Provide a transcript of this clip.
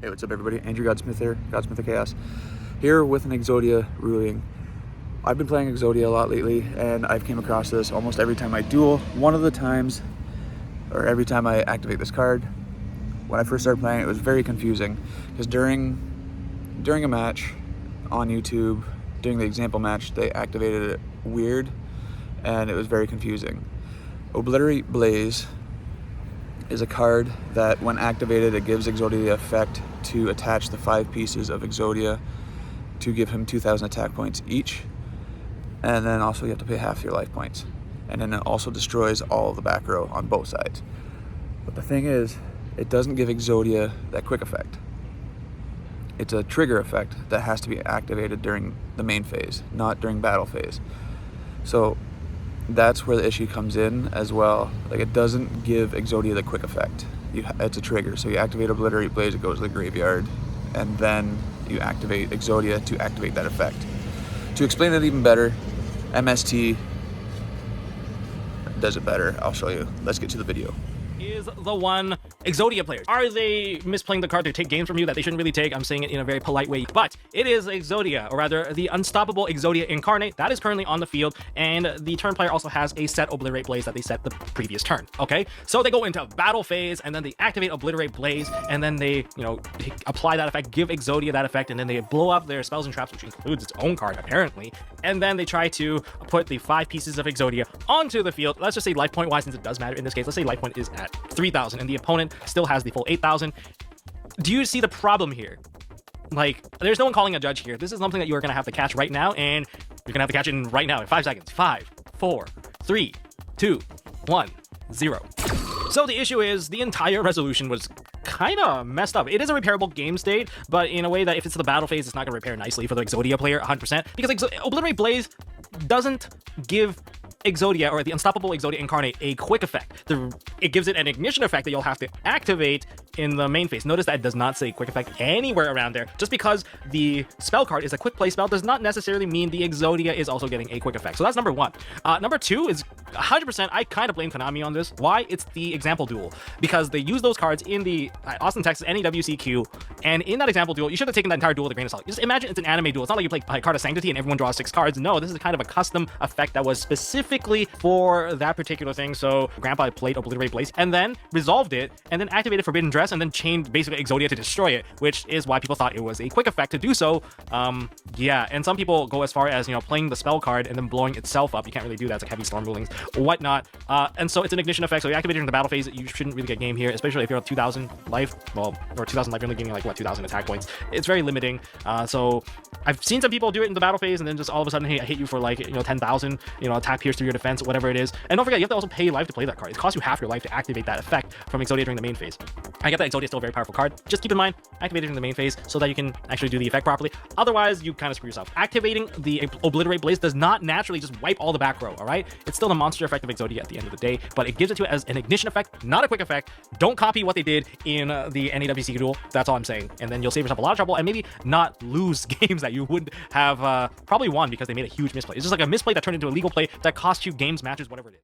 Hey, what's up everybody? Andrew Godsmith here, Godsmith of Chaos, here with an Exodia ruling. I've been playing Exodia a lot lately, and I've came across this almost every time I duel. One of the times, or every time I activate this card. When I first started playing, it was very confusing, because during a match on YouTube, during the example match, they activated it weird, and it was very confusing. Obliterate Blaze is a card that when activated, it gives Exodia the effect to attach the 5 pieces of Exodia to give him 2,000 attack points each, and then also you have to pay half your life points, and then it also destroys all of the back row on both sides. But the thing is, it doesn't give Exodia that quick effect. It's a trigger effect that has to be activated during the main phase, not during battle phase. So that's where the issue comes in as well. Like, it doesn't give Exodia the quick effect. It's a trigger, so you activate Obliterate Blaze, it goes to the graveyard, and then you activate Exodia to activate that effect. To explain it even better, MST does it better. I'll show you. Let's get to the video. Is the one Exodia players. Are they misplaying the card to take games from you that they shouldn't really take? I'm saying it in a very polite way, but it is Exodia, or rather the unstoppable Exodia incarnate that is currently on the field, and the turn player also has a set Obliterate Blaze that they set the previous turn. Okay, so they go into battle phase, and then they activate Obliterate Blaze, and then they, apply that effect, give Exodia that effect, and then they blow up their spells and traps, which includes its own card apparently, and then they try to put the 5 pieces of Exodia onto the field. Let's just say life point wise, since it does matter in this case, let's say life point is at 3,000 and the opponent still has the full 8,000. Do you see the problem here? Like, there's no one calling a judge here. This is something that you are going to have to catch right now, and you're going to have to catch it in right now in 5 seconds. 5, 4, 3, 2, 1, 0. So the issue is the entire resolution was kind of messed up. It is a repairable game state, but in a way that if it's the battle phase, it's not going to repair nicely for the Exodia player 100%, because Obliterate Blaze doesn't give Exodia, or the unstoppable Exodia incarnate, a quick effect. It gives it an ignition effect that you'll have to activate in the main phase. Notice that it does not say quick effect anywhere around there. Just because the spell card is a quick play spell does not necessarily mean the Exodia is also getting a quick effect. So that's number 1. Number 2 is 100%, I kind of blame Konami on this. Why? It's the example duel, because they use those cards in the Austin, Texas NEWCQ, and in that example duel, you should have taken that entire duel with a grain of salt. Just imagine it's an anime duel. It's not like you play Card of Sanctity and everyone draws 6 cards. No, this is kind of a custom effect that was specifically for that particular thing. So Grandpa played Obliterate Blaze and then resolved it, and then activated Forbidden Dress, and then chained basically Exodia to destroy it, which is why people thought it was a quick effect to do so. Yeah, and some people go as far as, playing the spell card and then blowing itself up. You can't really do that. It's like heavy storm rulings, whatnot. And so it's an ignition effect. So you activate it in the battle phase. You shouldn't really get game here, especially if you're at 2,000 life. Well, or 2,000 life, you're only getting like, what, 2,000 attack points. It's very limiting. So I've seen some people do it in the battle phase, and then just all of a sudden, hey, I hit you for like, 10,000, attack pierce through your defense, whatever it is. And don't forget, you have to also pay life to play that card. It costs you half your life to activate that effect from Exodia during the main phase. I get that Exodia is still a very powerful card. Just keep in mind, activate it in the main phase so that you can actually do the effect properly. Otherwise, you kind of screw yourself. Activating the Obliterate Blaze does not naturally just wipe all the back row, all right? It's still the monster effect of Exodia at the end of the day, but it gives it to it as an ignition effect, not a quick effect. Don't copy what they did in the NEWC duel. That's all I'm saying. And then you'll save yourself a lot of trouble and maybe not lose games that you would have probably won because they made a huge misplay. It's just like a misplay that turned into a legal play that cost you games, matches, whatever it is.